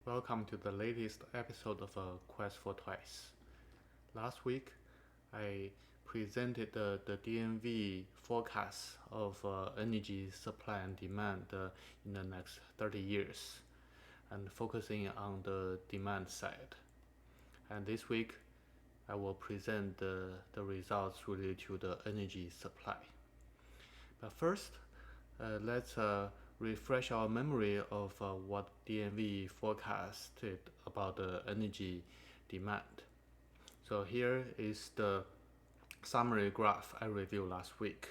Welcome to the latest episode of Quest for Twice. Last week, I presented the DNV forecast of energy supply and demand in the next 30 years and focusing on the demand side. And this week, I will present the results related to the energy supply. But first, let's refresh our memory of what DNV forecasted about the energy demand. So here is the summary graph I reviewed last week.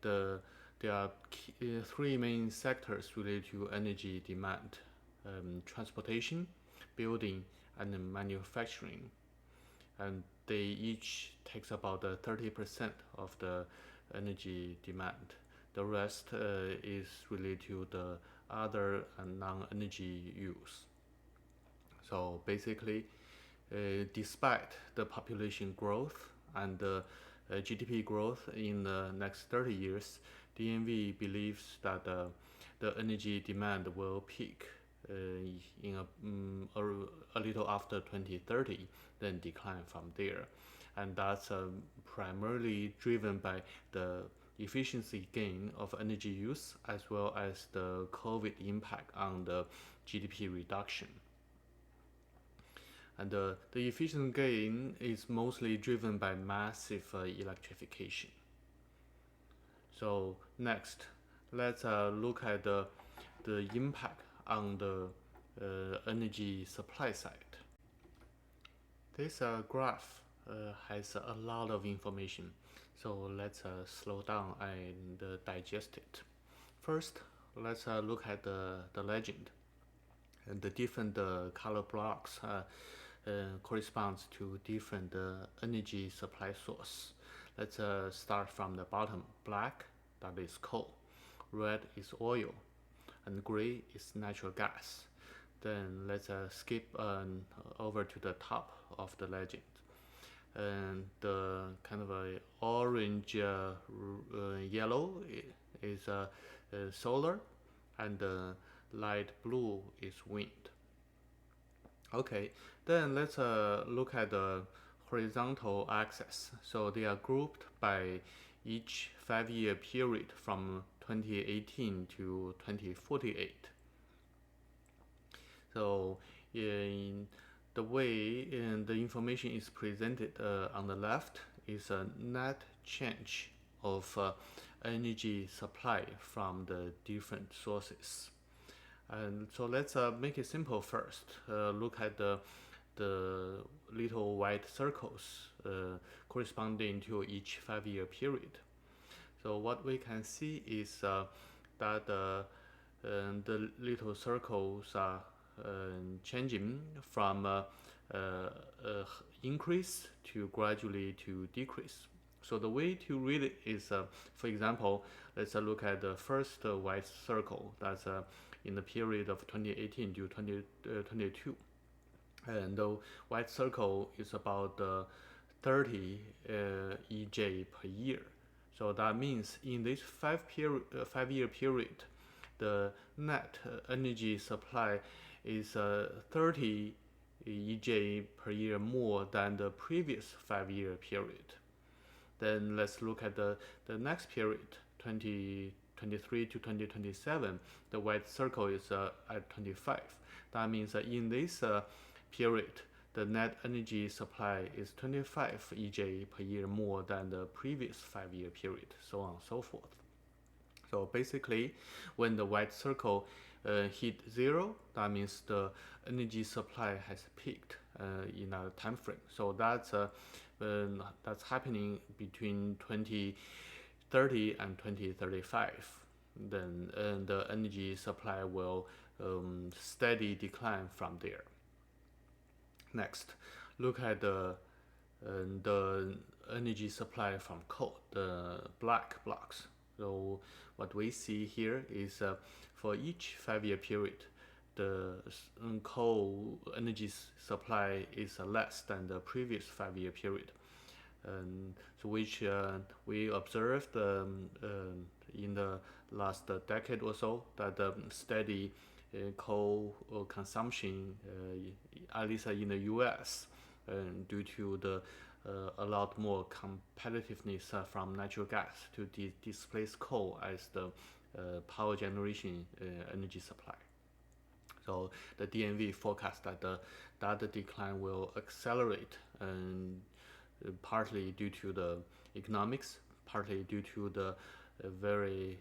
There are three main sectors related to energy demand: transportation, building, and manufacturing. And they each takes about 30% of the energy demand. The rest is related to the other and non-energy use. So basically, despite the population growth and the GDP growth in the next 30 years, DNV believes that the energy demand will peak in a little after 2030, then decline from there. And that's primarily driven by the efficiency gain of energy use as well as the COVID impact on the GDP reduction. And the efficiency gain is mostly driven by massive electrification. So next, let's look at the impact on the energy supply side. This graph has a lot of information, so let's slow down and digest it. First, let's look at the legend. And the different color blocks corresponds to different energy supply source. Let's start from the bottom. Black, that is coal. Red is oil. And gray is natural gas. Then let's skip over to the top of the legend. And the kind of a orange yellow is solar, and the light blue is wind. Okay, then let's look at the horizontal axis. So they are grouped by each 5-year period from 2018 to 2048. So in the way the information is presented on the left is a net change of energy supply from the different sources. And so let's make it simple first. Look at the little white circles corresponding to each 5-year period. So what we can see is that the little circles are changing from increase to gradually to decrease. So the way to read it is, for example, let's look at the first white circle. That's in the period of 2018 to 2022. And the white circle is about 30 EJ per year. So that means in this 5-year period, the net energy supply is 30 EJ per year more than the previous 5-year period. Then let's look at the next period, 2023 to 2027. The white circle is at 25. That means in this period, the net energy supply is 25 EJ per year more than the previous 5-year period, so on and so forth. So basically, when the white circle hit zero, that means the energy supply has peaked in a time frame. So that's happening between 2030 and 2035. Then the energy supply will steady decline from there. Next, look at the energy supply from coal, the black blocks. So what we see here is for each 5-year period, the coal energy supply is less than the previous 5-year period, so which we observed in the last decade or so, that steady coal consumption, at least in the U.S., due to the a lot more competitiveness from natural gas to displace coal as the power generation energy supply. So the DNV forecast that the decline will accelerate, and partly due to the economics, partly due to the very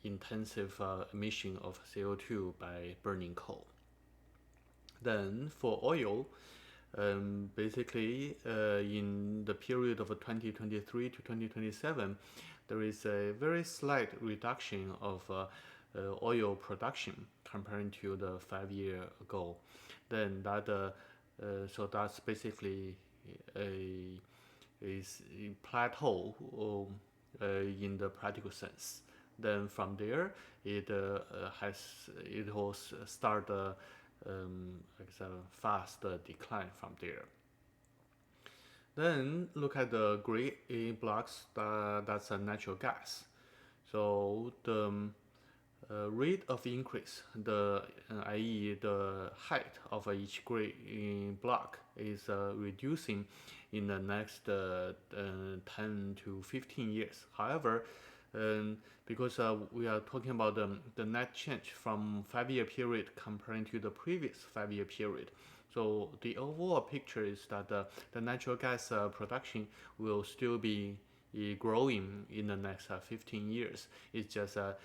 intensive emission of CO2 by burning coal. Then for oil, basically in the period of 2023 to 2027, there is a very slight reduction of oil production comparing to the 5 year ago. Then so that's basically a is a plateau in the practical sense. Then from there, it will start like a fast decline from there. Then look at the gray blocks. That's a natural gas. So the rate of increase, i.e. the height of each gray block is reducing in the next 10 to 15 years. However, because we are talking about the net change from 5 year period comparing to the previous 5 year period. So the overall picture is that the natural gas production will still be growing in the next 15 years. It's just the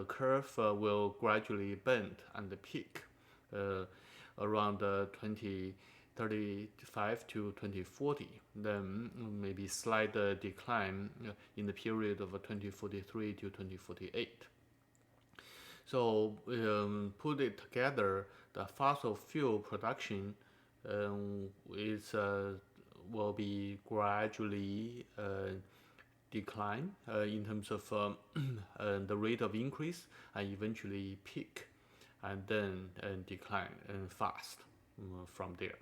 curve will gradually bend and peak around 2035 to 2040, then maybe slight decline in the period of 2043 to 2048. So put it together, the fossil fuel production will be gradually decline in terms of the rate of increase, and eventually peak and then decline fast from there.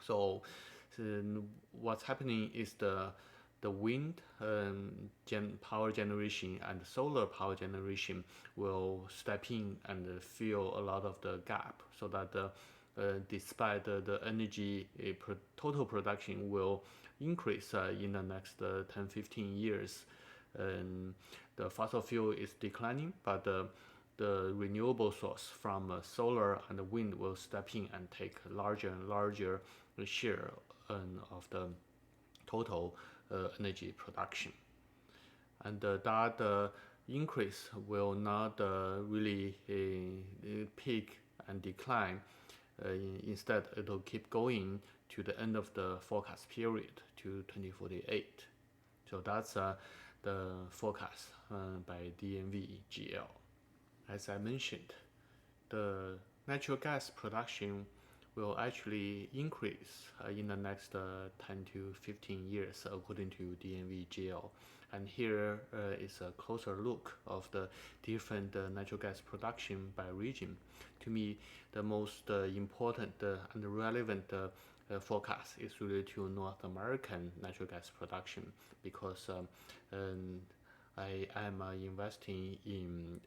So what's happening is the wind power generation and solar power generation will step in and fill a lot of the gap, so that despite the energy total production will increase in the next 10-15 years, and the fossil fuel is declining, but the renewable source from solar and wind will step in and take larger and larger share of the total energy production. And that increase will not really peak and decline. Instead, it will keep going to the end of the forecast period to 2048. So that's the forecast by DNV GL. As I mentioned, the natural gas production will actually increase in the next 10 to 15 years according to DNV GL. And here is a closer look of the different natural gas production by region. To me, the most important and relevant forecast is related to North American natural gas production, because I am investing in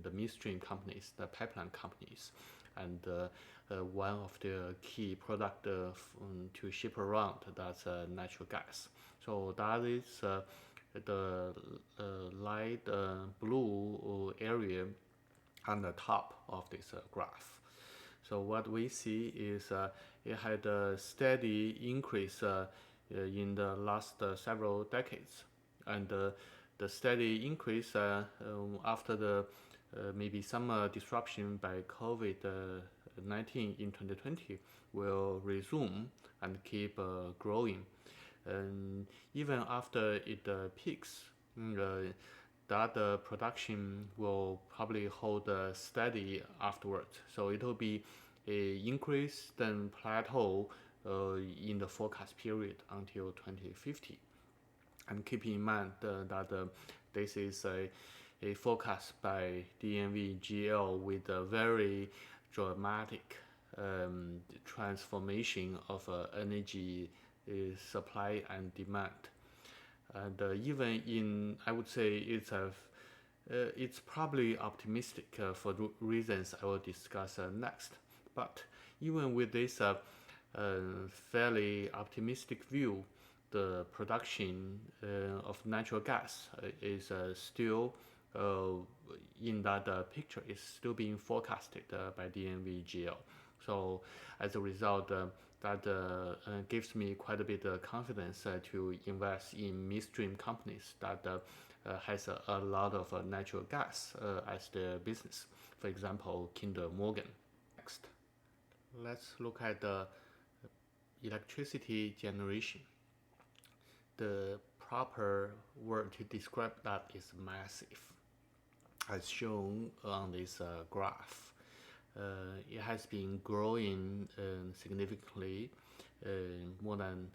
the midstream companies, the pipeline companies, and one of the key product to ship around, that's natural gas. So that is the light blue area on the top of this graph. So what we see is it had a steady increase in the last several decades, and the steady increase after the maybe some disruption by COVID-19 in 2020 will resume and keep growing. And even after it peaks, that production will probably hold steady afterwards. So it will be a increase then plateau in the forecast period until 2050. And keep in mind that this is a forecast by DNV GL with a very dramatic transformation of energy supply and demand. And even in, I would say it's It's probably optimistic for reasons I will discuss next. But even with this fairly optimistic view, the production of natural gas is still uh, in that picture is still being forecasted by DNVGL. So as a result, that gives me quite a bit of confidence to invest in midstream companies that has a lot of natural gas as their business. For example, Kinder Morgan. Next, let's look at the electricity generation. The proper word to describe that is massive, as shown on this graph. It has been growing significantly, more than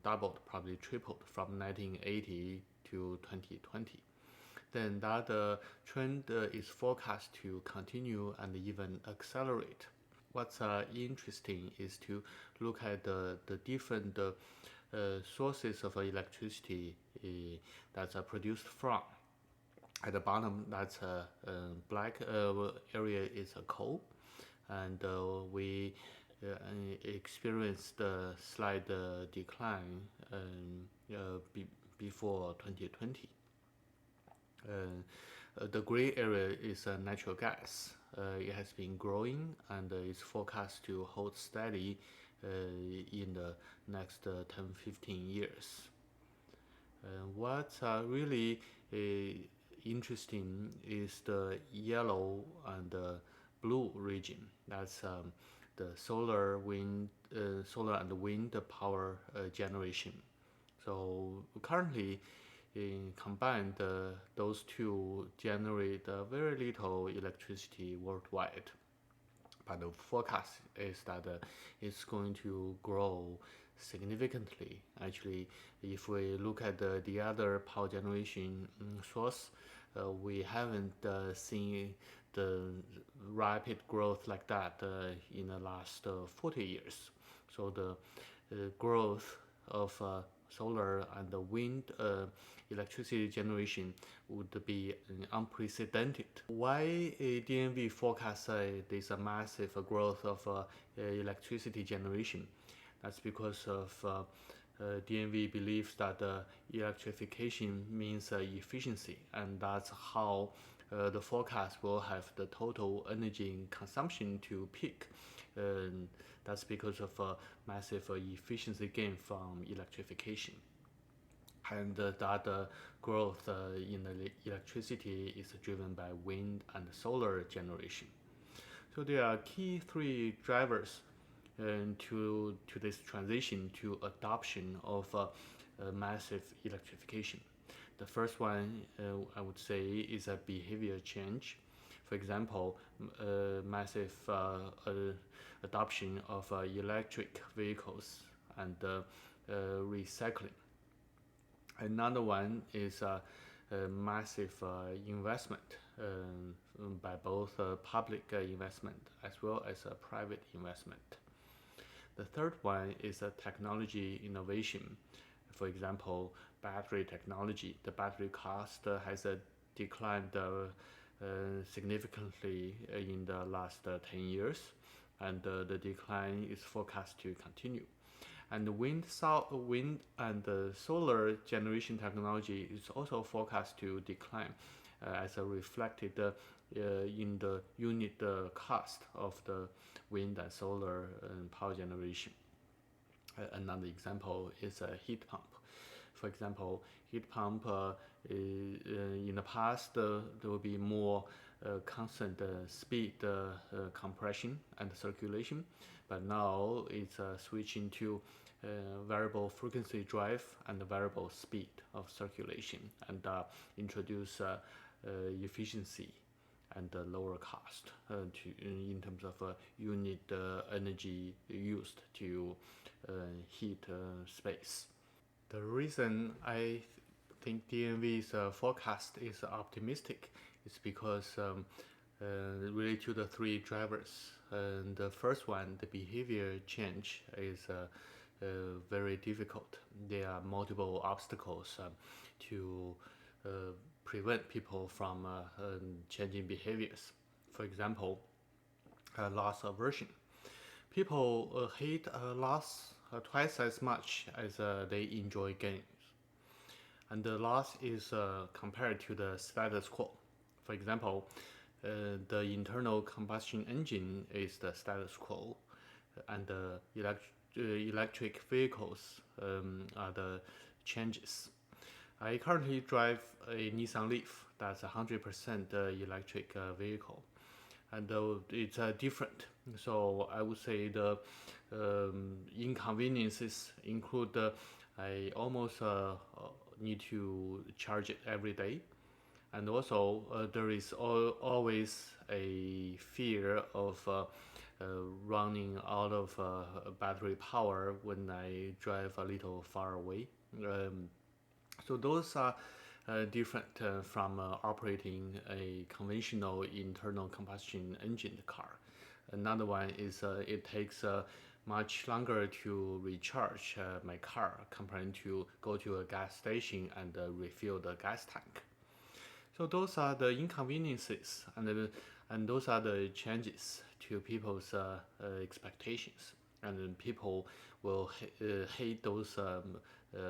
doubled, probably tripled from 1980 to 2020. Then that trend is forecast to continue and even accelerate. What's interesting is to look at the different sources of electricity that's produced from. At the bottom, that's a black area is a coal, and we experienced a slight decline before 2020. The gray area is natural gas. It has been growing and is forecast to hold steady in the next 10-15 years. What's really interesting is the yellow and the blue region. That's the solar and wind power generation. So currently, combined, those two generate very little electricity worldwide. But the forecast is that it's going to grow significantly. Actually, if we look at the other power generation source, we haven't seen the rapid growth like that in the last 40 years. So the growth of solar and the wind electricity generation would be unprecedented. Why DNV forecasts this massive growth of electricity generation? That's because of DNV believes that electrification means efficiency, and that's how the forecast will have the total energy consumption to peak. That's because of massive efficiency gain from electrification. And that growth in the electricity is driven by wind and solar generation. So there are key three drivers to this transition to adoption of massive electrification. The first one I would say is a behavior change. For example, massive adoption of electric vehicles and recycling. Another one is a massive investment by both public investment as well as private investment. The third one is a technology innovation. For example, battery technology. The battery cost has declined significantly in the last 10 years, and the decline is forecast to continue. And the wind and solar generation technology is also forecast to decline, as reflected in the unit cost of the wind and solar power generation. Another example is a heat pump. For example, heat pump in the past there will be more constant speed compression and circulation, but now it's switching to variable frequency drive and variable speed of circulation, and introduce efficiency and lower cost in terms of unit energy used to heat space. The reason I think DNV's forecast is optimistic is because related to the three drivers. The first one, the behavior change, is very difficult. There are multiple obstacles to prevent people from changing behaviors. For example, loss aversion. People hate loss twice as much as they enjoy gains. And the loss is compared to the status quo. For example, the internal combustion engine is the status quo, and the electric vehicles are the changes. I currently drive a Nissan Leaf that's 100% electric vehicle, and it's different. So I would say the inconveniences include I almost need to charge it every day, and also there is always a fear of running out of battery power when I drive a little far away. So those are different from operating a conventional internal combustion engine car. Another one is it takes much longer to recharge my car compared to go to a gas station and refill the gas tank. So those are the inconveniences, and those are the changes to people's expectations, and then people will hate those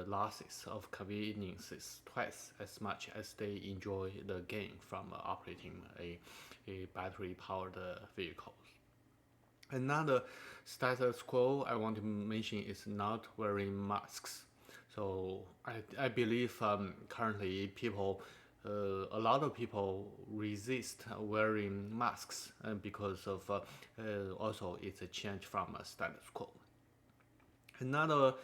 losses of conveniences twice as much as they enjoy the gain from operating a battery powered vehicle. Another status quo I want to mention is not wearing masks. So I believe currently a lot of people resist wearing masks because of also it's a change from a status quo. Another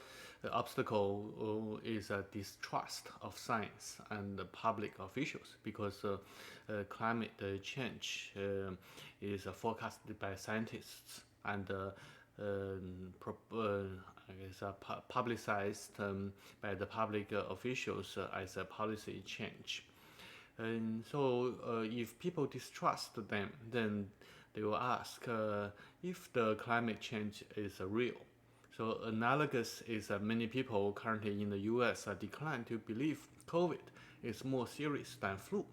obstacle is a distrust of science and the public officials because climate change is forecasted by scientists and I guess, publicized by the public officials as a policy change. And so, if people distrust them, then they will ask if the climate change is real. So, analogous is many people currently in the US decline to believe COVID is more serious than flu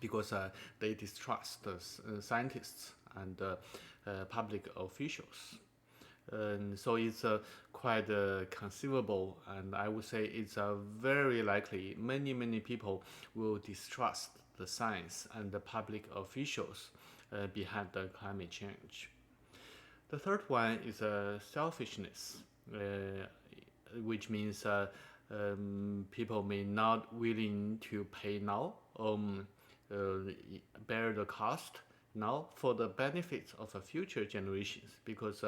because they distrust the scientists and public officials. And so it's quite conceivable, and I would say it's very likely many people will distrust the science and the public officials behind the climate change. The third one is selfishness, which means people may not willing to pay now, bear the cost now for the benefits of future generations, because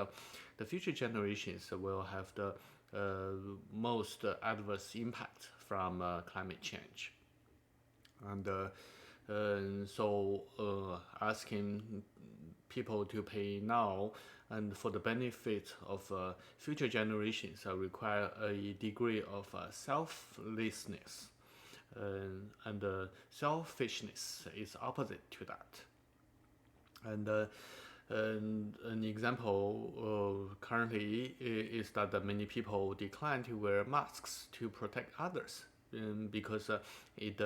the future generations will have the most adverse impact from climate change. And so asking people to pay now and for the benefit of future generations require a degree of selflessness. And selfishness is opposite to that. And an example currently is that many people decline to wear masks to protect others because it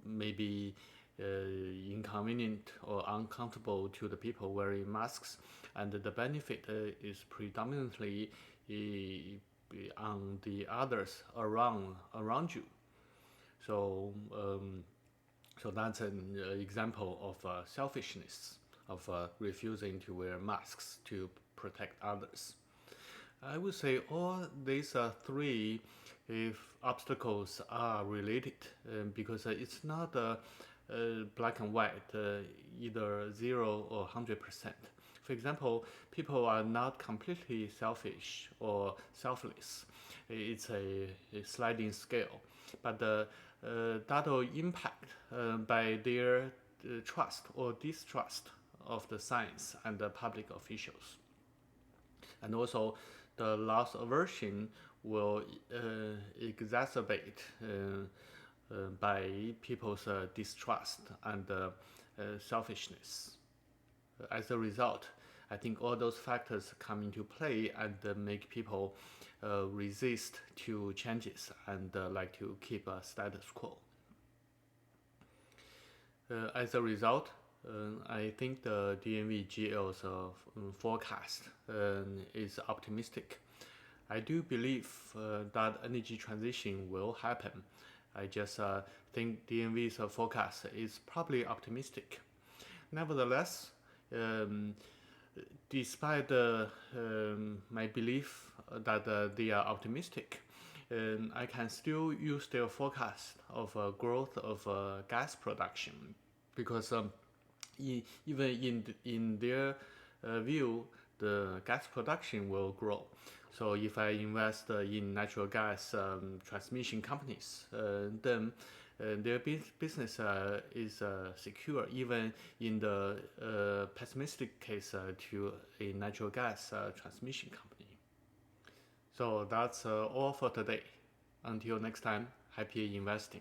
may be inconvenient or uncomfortable to the people wearing masks, and the benefit is predominantly on the others around you. So so that's an example of selfishness, of refusing to wear masks to protect others. I would say all these three if obstacles are related because it's not black and white, either 0 or 100%. For example, people are not completely selfish or selfless. It's a sliding scale, but that will impact by their trust or distrust of the science and the public officials. And also, the loss aversion will exacerbate by people's distrust and selfishness. As a result, I think all those factors come into play and make people resist to changes and like to keep a status quo. As a result, I think the DNV GL's forecast is optimistic. I do believe that energy transition will happen. I just think DNV's forecast is probably optimistic. Nevertheless, um, despite my belief that they are optimistic, I can still use their forecast of growth of gas production because even in their view, the gas production will grow. So if I invest in natural gas transmission companies, then their business is secure, even in the pessimistic case to a natural gas transmission company. So that's all for today. Until next time, happy investing.